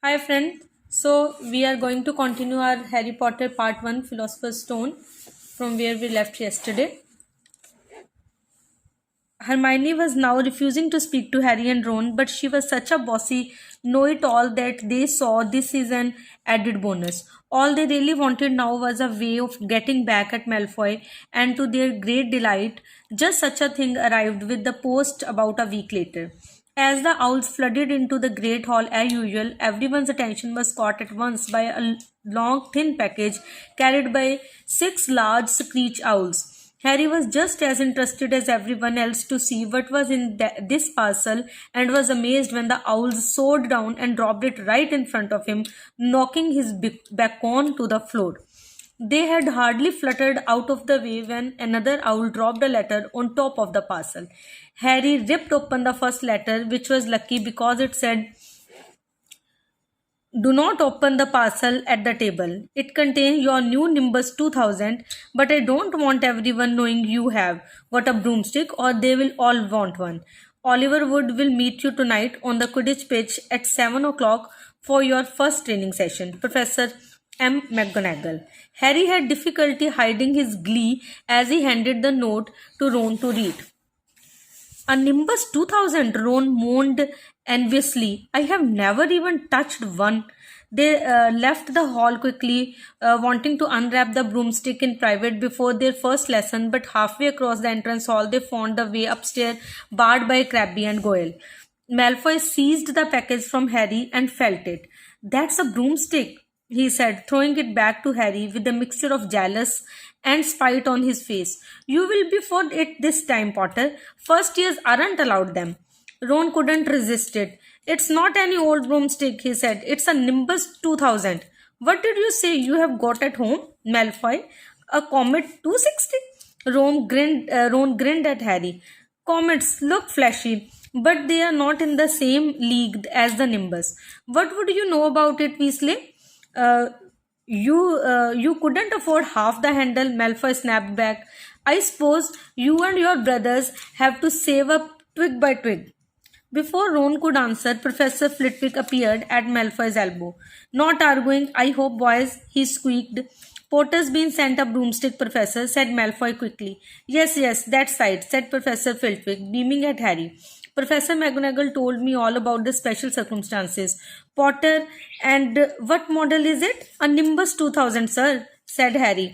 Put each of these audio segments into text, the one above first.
Hi friend. So we are going to continue our Harry Potter Part 1 Philosopher's Stone from where we left yesterday. Hermione was now refusing to speak to Harry and Ron, but she was such a bossy know-it-all that they saw this is an added bonus. All they really wanted now was a way of getting back at Malfoy, and to their great delight, just such a thing arrived with the post about a week later. As the owls flooded into the great hall as usual, everyone's attention was caught at once by a long, thin package carried by six large screech owls. Harry was just as interested as everyone else to see what was in this parcel and was amazed when the owls soared down and dropped it right in front of him, knocking his bacon to the floor. They had hardly fluttered out of the way when another owl dropped a letter on top of the parcel. Harry ripped open the first letter, which was lucky because it said, "Do not open the parcel at the table. It contains your new Nimbus 2000, but I don't want everyone knowing you have got a broomstick or they will all want one. Oliver Wood will meet you tonight on the Quidditch pitch at 7 o'clock for your first training session. Professor M. McGonagall." Harry had difficulty hiding his glee as he handed the note to Ron to read. "A Nimbus 2000, Ron moaned enviously. "I have never even touched one." They left the hall quickly, wanting to unwrap the broomstick in private before their first lesson, but halfway across the entrance hall, they found the way upstairs barred by Crabbe and Goyle. Malfoy seized the package from Harry and felt it. "That's a broomstick," he said, throwing it back to Harry with a mixture of jealous and spite on his face. "You will be for it this time, Potter. First years aren't allowed them." Ron couldn't resist it. "It's not any old broomstick," he said. "It's a Nimbus 2000. "What did you say you have got at home, Malfoy? A Comet 260? Ron grinned at Harry. "Comets look flashy, but they are not in the same league as the Nimbus. What would you know about it, Weasley?" Uh, you couldn't afford half the handle," Malfoy snapped back. "I suppose you and your brothers have to save up twig by twig." Before Ron could answer, Professor Flitwick appeared at Malfoy's elbow. "Not arguing, I hope, boys," he squeaked. "Potter's been sent a broomstick, Professor," said Malfoy quickly. Yes, that's right," said Professor Flitwick, beaming at Harry. "Professor McGonagall told me all about the special circumstances. Potter, and what model is it?" "A Nimbus 2000, sir," said Harry,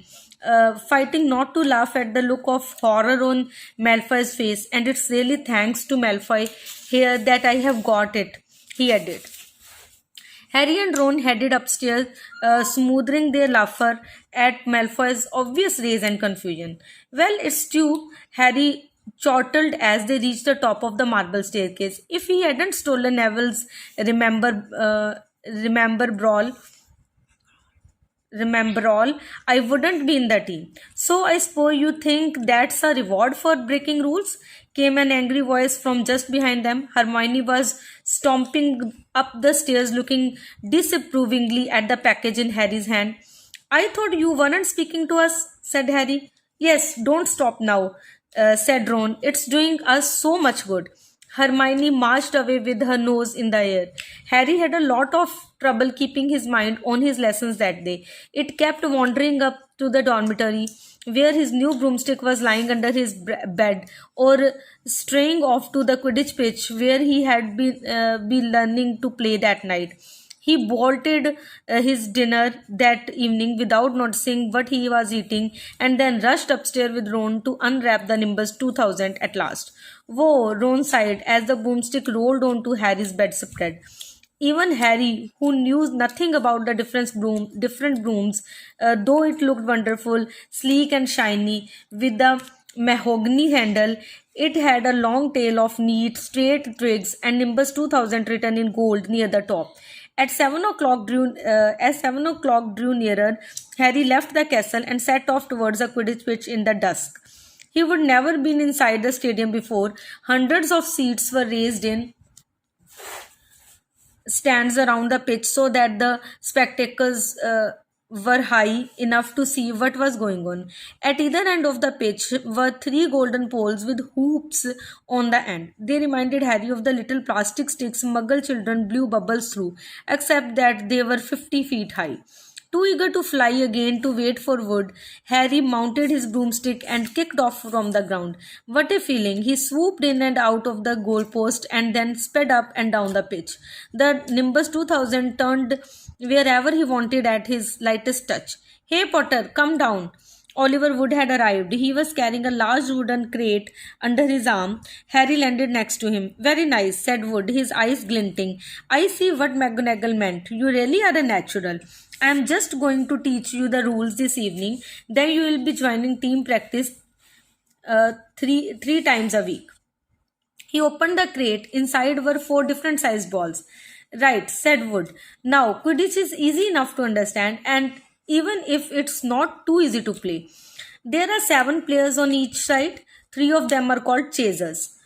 fighting not to laugh at the look of horror on Malfoy's face. "And it's really thanks to Malfoy here that I have got it," he added. Harry and Ron headed upstairs, smoothing their laughter at Malfoy's obvious rage and confusion. "Well, it's true," Harry chortled as they reached the top of the marble staircase. "If he hadn't stolen Neville's remember brawl, remember all, I wouldn't be in the team." "So I suppose you think that's a reward for breaking rules?" came an angry voice from just behind them. Hermione was stomping up the stairs, looking disapprovingly at the package in Harry's hand. "I thought you weren't speaking to us," said Harry. "Yes, don't stop now," said Ron. "It's doing us so much good." Hermione marched away with her nose in the air. Harry had a lot of trouble keeping his mind on his lessons that day. It kept wandering up to the dormitory, where his new broomstick was lying under his bed, or straying off to the Quidditch pitch, where he had been learning to play that night. He bolted his dinner that evening without noticing what he was eating, and then rushed upstairs with Ron to unwrap the Nimbus 2000 at last. "Whoa," Ron sighed as the broomstick rolled onto Harry's bedspread. Even Harry, who knew nothing about the different brooms, though it looked wonderful, sleek and shiny, with the mahogany handle, it had a long tail of neat, straight twigs and Nimbus 2000 written in gold near the top. As 7 o'clock drew nearer, Harry left the castle and set off towards the Quidditch pitch in the dusk. He would never been inside the stadium before. Hundreds of seats were raised in stands around the pitch so that the spectators were high enough to see what was going on. At either end of the pitch were three golden poles with hoops on the end. They reminded Harry of the little plastic sticks Muggle children blew bubbles through, except that they were 50 feet high. Too eager to fly again to wait for wood, Harry mounted his broomstick and kicked off from the ground. What a feeling! He swooped in and out of the goalpost and then sped up and down the pitch. The Nimbus 2000 turned wherever he wanted at his lightest touch. Hey Potter, come down! Oliver Wood had arrived. He was carrying a large wooden crate under his arm. Harry landed next to him. Very nice, said Wood, his eyes glinting. I see what McGonagall meant. You really are a natural. I am just going to teach you the rules this evening. Then you will be joining team practice three times a week. He opened the crate. Inside were four different sized balls. Right, said Wood. Now, Quidditch is easy enough to understand, and even if it's not too easy to play. There are 7 players on each side. 3 of them are called chasers.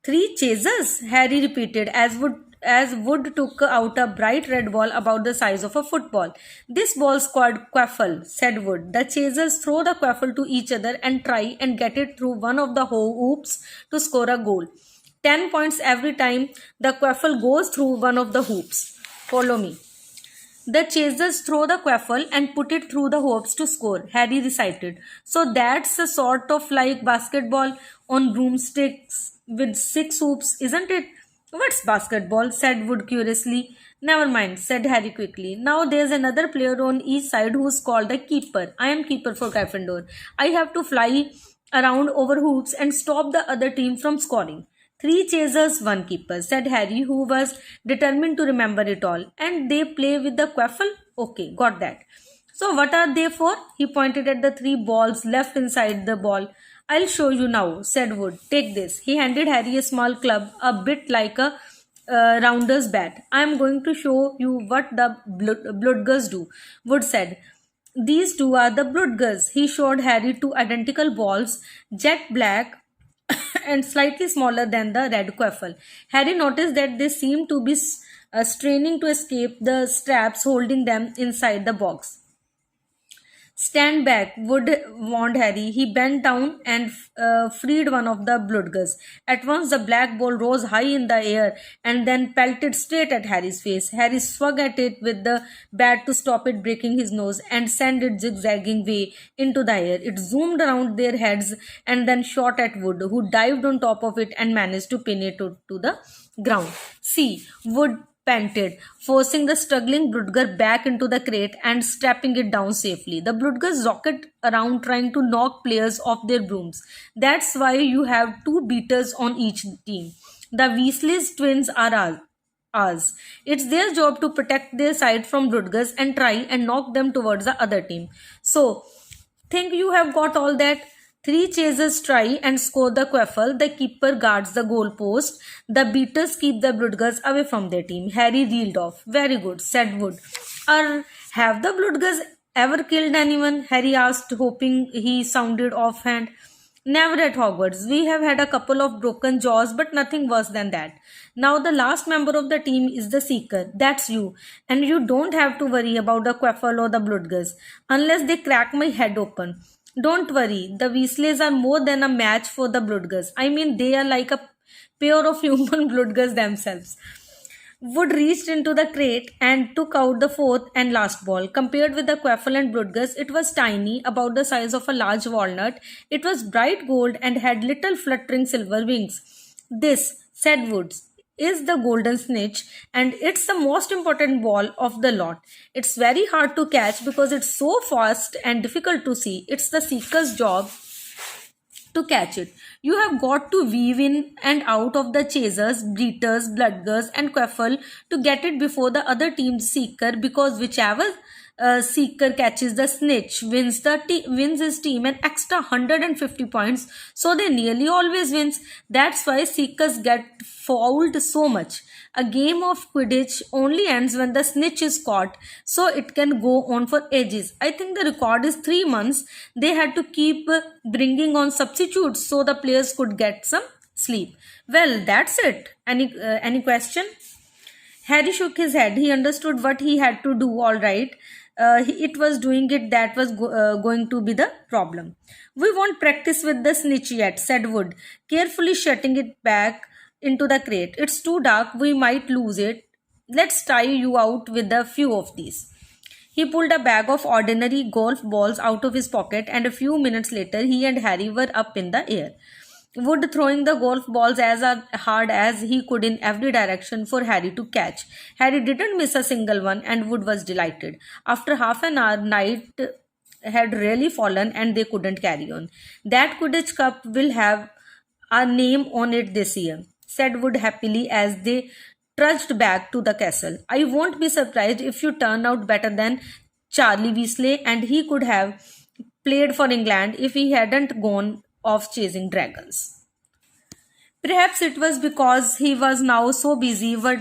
3 chasers? Harry repeated as Wood took out a bright red ball about the size of a football. This ball's called quaffle, said Wood. The chasers throw the quaffle to each other and try and get it through one of the hoops to score a goal. 10 points every time the quaffle goes through one of the hoops. Follow me. The chasers throw the quaffle and put it through the hoops to score, Harry recited. So that's a sort of like basketball on broomsticks with 6 hoops, isn't it? What's basketball? Said Wood curiously. Never mind, said Harry quickly. Now there's another player on each side who's called the keeper. I am keeper for Gryffindor. I have to fly around over hoops and stop the other team from scoring. 3 chasers, 1 keeper, said Harry, who was determined to remember it all. And they play with the quaffle? Okay, got that. So what are they for? He pointed at the 3 balls left inside the ball. I'll show you now, said Wood. Take this. He handed Harry a small club, a bit like a rounder's bat. I'm going to show you what the Bloodgers do, Wood said. These two are the Bloodgers. He showed Harry 2 identical balls, jet black and slightly smaller than the red quaffle. Harry noticed that they seemed to be straining to escape the straps holding them inside the box. Stand back, Wood warned Harry. He bent down and freed one of the Bloodgers. At once, the black ball rose high in the air and then pelted straight at Harry's face. Harry swung at it with the bat to stop it breaking his nose and send it zigzagging way into the air. It zoomed around their heads and then shot at Wood, who dived on top of it and managed to pin it to the ground. See, Wood panted, forcing the struggling Bloodger back into the crate and strapping it down safely. The Bloodgers rocket around trying to knock players off their brooms. That's why you have 2 beaters on each team. The Weasley's twins are ours. It's their job to protect their side from Bloodgers and try and knock them towards the other team. So, think you have got all that? 3 chasers try and score the quaffle. The keeper guards the goalpost. The beaters keep the Bloodgers away from their team. Harry reeled off. Very good, said Wood. Have the Bloodgers ever killed anyone? Harry asked, hoping he sounded offhand. Never at Hogwarts. We have had a couple of broken jaws, but nothing worse than that. Now the last member of the team is the Seeker. That's you. And you don't have to worry about the Quaffle or the Bloodgers, unless they crack my head open. Don't worry, the Weasleys are more than a match for the Bloodgers. I mean, they are like a pair of human Bloodgers themselves. Wood reached into the crate and took out the fourth and last ball. Compared with the Quaffle and Bloodgers, it was tiny, about the size of a large walnut. It was bright gold and had little fluttering silver wings. This, said Woods, is the golden snitch, and it's the most important ball of the lot. It's very hard to catch because it's so fast and difficult to see. It's the Seeker's job to catch it. You have got to weave in and out of the chasers, beaters, Bloodgers, and Quaffle to get it before the other team's Seeker, because whichever Seeker catches the snitch wins his team an extra 150 points, so they nearly always wins. That's why Seekers get fouled so much. A game of Quidditch only ends when the snitch is caught, so it can go on for ages. I think the record is 3 months. They had to keep bringing on substitutes so the players could get some sleep. Well, that's it. Any question? Harry shook his head. He understood what he had to do, all right. it was doing it that was going to be the problem. We won't practice with the snitch yet, said Wood, carefully shutting it back into the crate. It's too dark, we might lose it. Let's try you out with a few of these. He pulled a bag of ordinary golf balls out of his pocket, and a few minutes later, he and Harry were up in the air. Wood throwing the golf balls as hard as he could in every direction for Harry to catch. Harry didn't miss a single one, and Wood was delighted. After half an hour, night had really fallen and they couldn't carry on. That Quidditch Cup will have a name on it this year, said Wood happily as they trudged back to the castle. I won't be surprised if you turn out better than Charlie Weasley, and he could have played for England if he hadn't gone off chasing dragons. Perhaps it was because he was now so busy, what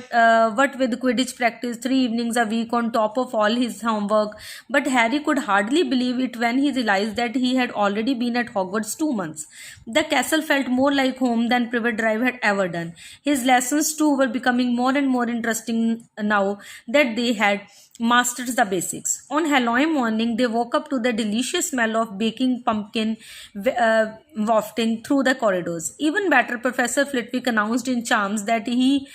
with Quidditch practice 3 evenings a week on top of all his homework. But Harry could hardly believe it when he realized that he had already been at Hogwarts 2 months. The castle felt more like home than Privet Drive had ever done. His lessons too were becoming more and more interesting now that they had mastered the basics. On Halloween morning, they woke up to the delicious smell of baking pumpkin wafting through the corridors. Even better, Professor Flitwick announced in charms that he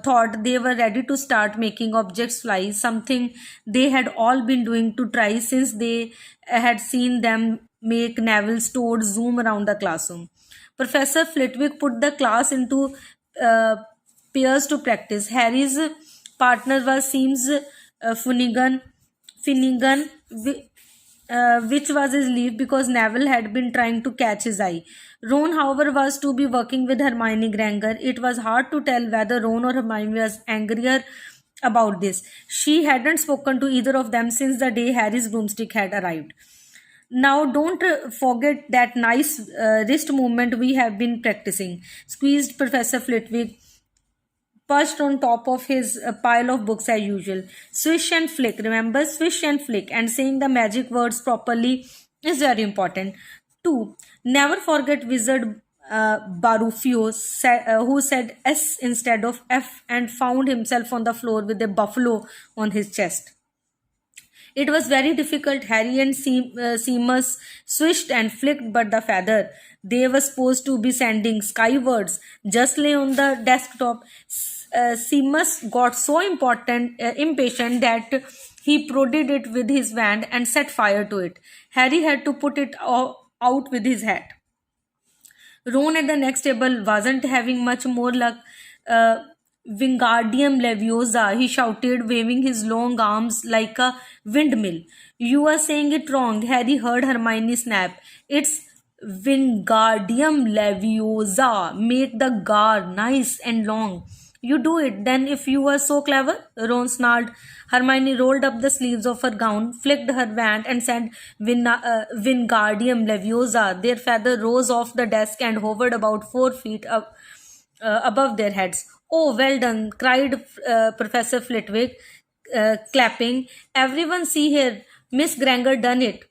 thought they were ready to start making objects fly, something they had all been doing to try since they had seen them make Neville's toad zoom around the classroom. Professor Flitwick put the class into uh, pairs to practice. Harry's partner was Seamus Finnegan, which was his leave because Neville had been trying to catch his eye. Ron, however, was to be working with Hermione Granger. It was hard to tell whether Ron or Hermione was angrier about this. She hadn't spoken to either of them since the day Harry's broomstick had arrived. Now, don't forget that nice wrist movement we have been practicing, squeezed Professor Flitwick, perched on top of his pile of books as usual. Swish and flick, remember, swish and flick, and saying the magic words properly is very important. 2. Never forget Wizard Barufio, who said S instead of F and found himself on the floor with a buffalo on his chest. It was very difficult. Harry and Seamus swished and flicked, but the feather they were supposed to be sending skywards just lay on the desktop. Seamus got so impatient that he prodded it with his wand and set fire to it. Harry had to put it out with his hat. Ron at the next table wasn't having much more luck. Wingardium Leviosa, he shouted, waving his long arms like a windmill. You are saying it wrong, Harry heard Hermione snap. It's Wingardium Leviosa. Make the gar nice and long. You do it, then, if you were so clever, Ron snarled. Hermione rolled up the sleeves of her gown, flicked her wand, and said Wingardium Leviosa. Their feather rose off the desk and hovered about 4 feet up, above their heads. Oh, well done, cried Professor Flitwick, clapping. Everyone see here, Miss Granger done it.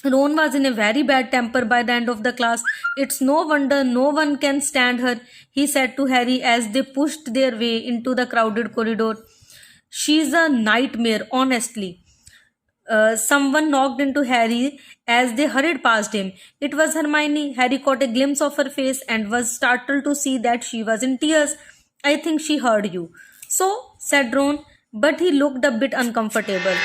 Ron was in a very bad temper by the end of the class. It's no wonder no one can stand her, he said to Harry as they pushed their way into the crowded corridor. She's a nightmare, honestly. Someone knocked into Harry as they hurried past him. It was Hermione. Harry caught a glimpse of her face and was startled to see that she was in tears. I think she heard you. So, said Ron, but he looked a bit uncomfortable.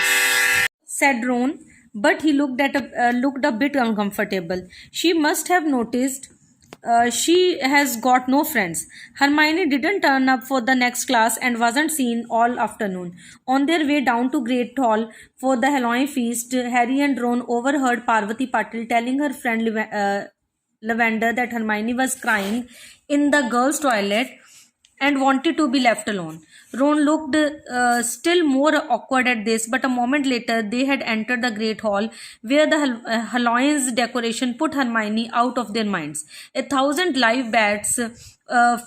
Said Ron, but he looked a bit uncomfortable. She must have noticed she has got no friends. Hermione didn't turn up for the next class and wasn't seen all afternoon. On their way down to Great Hall for the Halloween feast, Harry and Ron overheard Parvati Patil telling her friend Lavender that Hermione was crying in the girls' toilet and wanted to be left alone. Ron looked still more awkward at this, but a moment later they had entered the Great Hall, where the Halloween's decoration put Hermione out of their minds. 1,000 live bats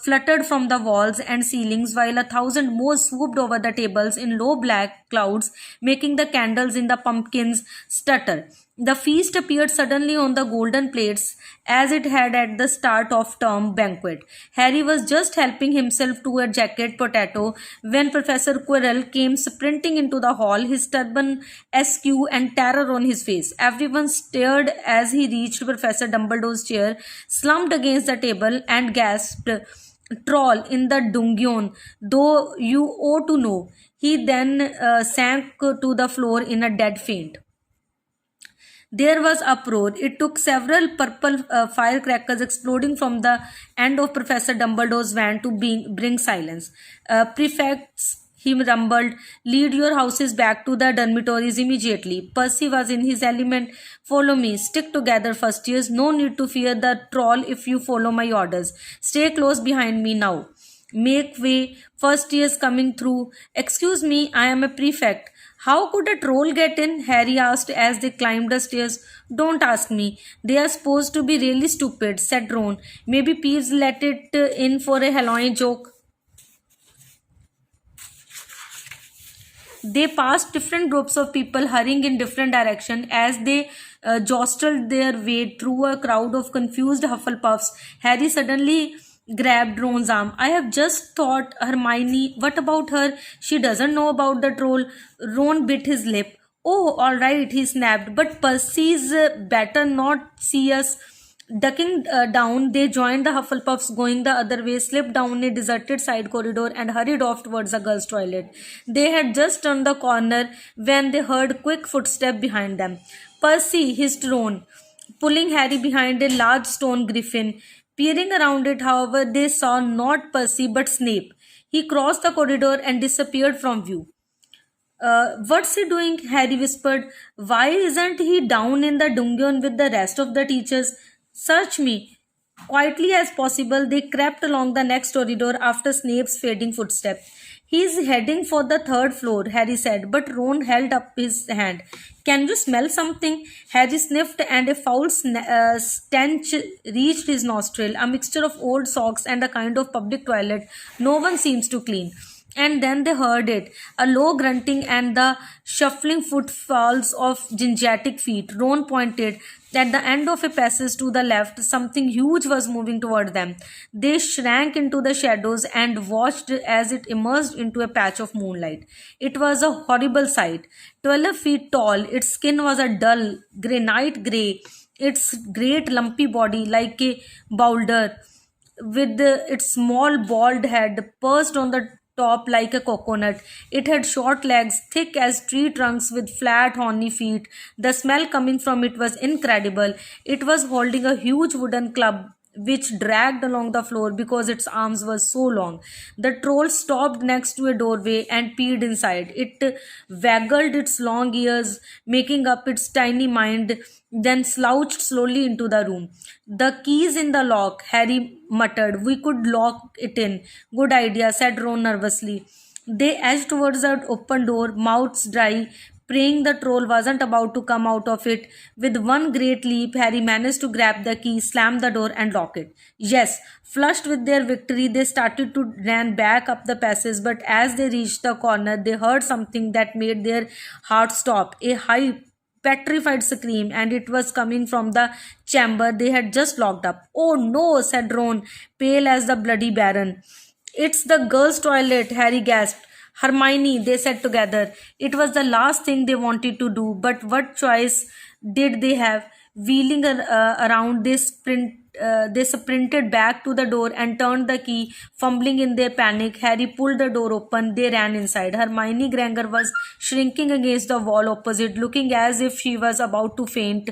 fluttered from the walls and ceilings, while 1,000 more swooped over the tables in low black clouds, making the candles in the pumpkins stutter. The feast appeared suddenly on the golden plates as it had at the start of term banquet. Harry was just helping himself to a jacket potato when Professor Quirrell came sprinting into the hall, his turban askew and terror on his face. Everyone stared as he reached Professor Dumbledore's chair, slumped against the table, and gasped, "Troll in the Dungeon, though you ought to know." He then sank to the floor in a dead faint. There was uproar. It took several purple firecrackers exploding from the end of Professor Dumbledore's van to bring silence. Prefects, he rumbled, lead your houses back to the dormitories immediately. Percy was in his element. Follow me. Stick together, first years. No need to fear the troll if you follow my orders. Stay close behind me now. Make way. First years coming through. Excuse me, I am a prefect. How could a troll get in? Harry asked as they climbed the stairs. Don't ask me. They are supposed to be really stupid, said Ron. Maybe Peeves let it in for a Halloween joke. They passed different groups of people hurrying in different directions as they jostled their way through a crowd of confused Hufflepuffs. Harry suddenly grabbed Ron's arm. I have just thought, Hermione, what about her? She doesn't know about the troll. Ron bit his lip. Oh, all right, he snapped. But Percy's better not see us. Ducking down, they joined the Hufflepuffs going the other way, slipped down a deserted side corridor, and hurried off towards the girls' toilet. They had just turned the corner when they heard quick footsteps behind them. Percy hissed Ron, pulling Harry behind a large stone griffin. Peering around it, however, they saw not Percy but Snape. He crossed the corridor and disappeared from view. What's he doing? Harry whispered. Why isn't he down in the dungeon with the rest of the teachers? Search me. Quietly as possible, they crept along the next corridor after Snape's fading footsteps. He's heading for the third floor, Harry said, but Ron held up his hand. Can you smell something? Harry sniffed, and a foul stench reached his nostril, a mixture of old socks and a kind of public toilet no one seems to clean. And then they heard it, a low grunting and the shuffling footfalls of gingatic feet. Ron pointed. At the end of a passage to the left, something huge was moving toward them. They shrank into the shadows and watched as it emerged into a patch of moonlight. It was a horrible sight. 12 feet tall, its skin was a dull, granite grey, its great lumpy body like a boulder, with its small bald head perched on the top like a coconut. It had short legs, thick as tree trunks, with flat, horny feet. The smell coming from it was incredible. It was holding a huge wooden club which dragged along the floor because its arms were so long. The troll stopped next to a doorway and peered inside. It waggled its long ears, making up its tiny mind, then slouched slowly into the room. The key's in the lock, Harry muttered. We could lock it in. Good idea, said Ron nervously. They edged towards the open door, mouths dry, praying the troll wasn't about to come out of it. With one great leap, Harry managed to grab the key, slam the door, and lock it. Yes, flushed with their victory, they started to run back up the passage, but as they reached the corner, they heard something that made their hearts stop. A high, petrified scream, and it was coming from the chamber they had just locked up. Oh no, said Ron, pale as the bloody baron. It's the girls' toilet, Harry gasped. Hermione, they said together. It was the last thing they wanted to do, but what choice did they have? Wheeling around, they sprinted back to the door and turned the key, fumbling in their panic. Harry pulled the door open. They ran inside. Hermione Granger was shrinking against the wall opposite, looking as if she was about to faint.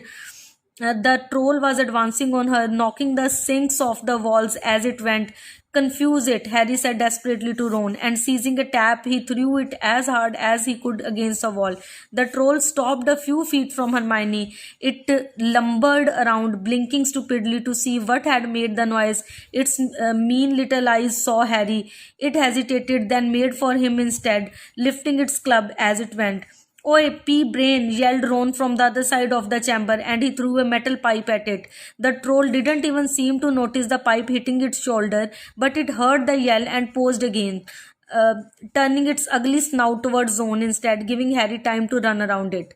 The troll was advancing on her, knocking the sinks off the walls as it went. Confuse it, Harry said desperately to Ron, and seizing a tap, he threw it as hard as he could against the wall. The troll stopped a few feet from Hermione. It lumbered around, blinking stupidly to see what had made the noise. Its mean little eyes saw Harry. It hesitated, then made for him instead, lifting its club as it went. Oi, pea-brain, yelled Ron from the other side of the chamber, and he threw a metal pipe at it. The troll didn't even seem to notice the pipe hitting its shoulder, but it heard the yell and posed again, uh, turning its ugly snout towards Ron instead, giving Harry time to run around it.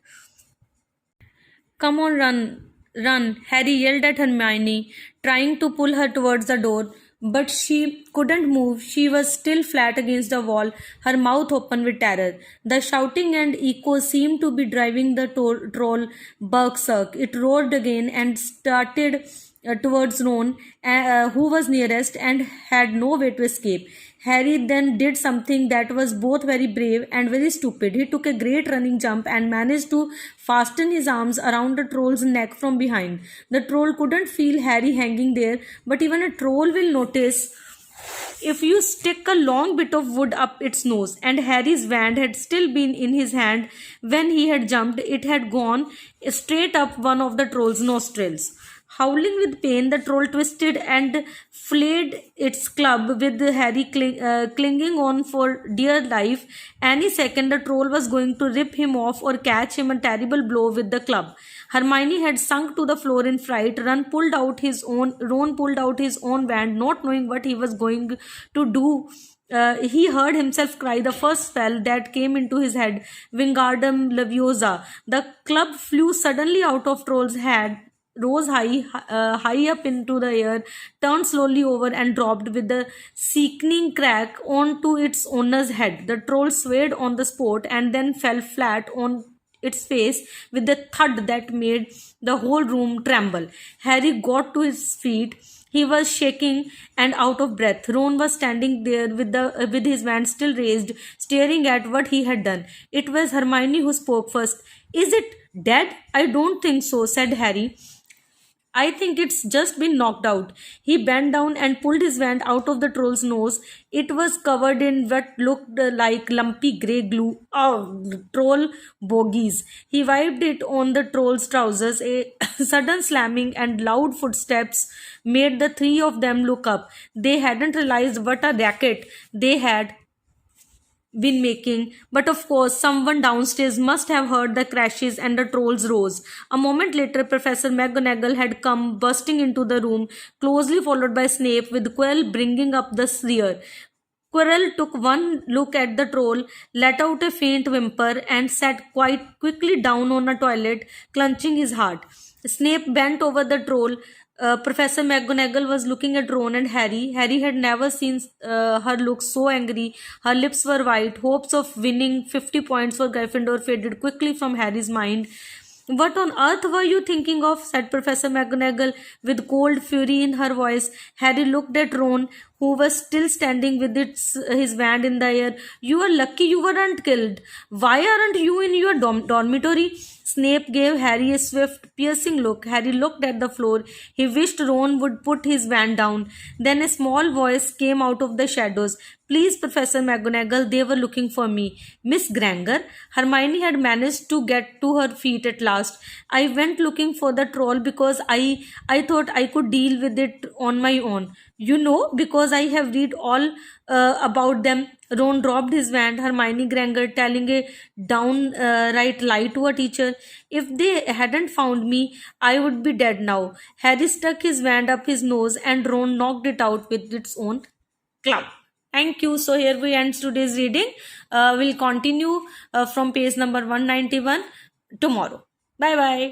Come on, run, run, Harry yelled at Hermione, trying to pull her towards the door. But she couldn't move. She was still flat against the wall, her mouth open with terror. The shouting and echo seemed to be driving the troll berserk. It roared again and started towards Ron, who was nearest and had no way to escape. Harry then did something that was both very brave and very stupid. He took a great running jump and managed to fasten his arms around the troll's neck from behind. The troll couldn't feel Harry hanging there, but even a troll will notice if you stick a long bit of wood up its nose, and Harry's wand had still been in his hand when he had jumped. It had gone straight up one of the troll's nostrils. Howling with pain, the troll twisted and flayed its club with Harry clinging on for dear life. Any second, the troll was going to rip him off or catch him a terrible blow with the club. Hermione had sunk to the floor in fright. Ron pulled out his own wand, not knowing what he was going to do. He heard himself cry the first spell that came into his head, Wingardium Leviosa. The club flew suddenly out of Troll's hand, rose high up into the air, turned slowly over and dropped with a sickening crack onto its owner's head. The troll swayed on the spot and then fell flat on its face with a thud that made the whole room tremble. Harry got to his feet. He was shaking and out of breath. Ron was standing there with his wand still raised, staring at what he had done. It was Hermione who spoke first. "Is it dead?" "I don't think so," said Harry. "I think it's just been knocked out." He bent down and pulled his wand out of the troll's nose. It was covered in what looked like lumpy grey glue. Oh, troll bogies. He wiped it on the troll's trousers. A sudden slamming and loud footsteps made the three of them look up. They hadn't realized what a racket they had been making, but of course, someone downstairs must have heard the crashes and the trolls rose. A moment later, Professor McGonagall had come bursting into the room, closely followed by Snape, with Quirrell bringing up the rear. Quirrell took one look at the troll, let out a faint whimper, and sat quite quickly down on a toilet, clenching his heart. Snape bent over the troll. Professor McGonagall was looking at Ron and Harry. Harry had never seen her look so angry. Her lips were white. Hopes of winning 50 points for Gryffindor faded quickly from Harry's mind. "What on earth were you thinking of?" said Professor McGonagall with cold fury in her voice. Harry looked at Ron, who was still standing with his wand in the air. "You are lucky you weren't killed. Why aren't you in your dormitory?" Snape gave Harry a swift, piercing look. Harry looked at the floor. He wished Ron would put his wand down. Then a small voice came out of the shadows. "Please, Professor McGonagall, they were looking for me." "Miss Granger?" Hermione had managed to get to her feet at last. "I went looking for the troll because I thought I could deal with it on my own. You know, because I have read all about them." Ron dropped his wand. Hermione Granger telling a downright lie to a teacher. "If they hadn't found me, I would be dead now." Harry stuck his wand up his nose and Ron knocked it out with its own club. Thank you. So here we end today's reading. We'll continue from page number 191 tomorrow. Bye bye.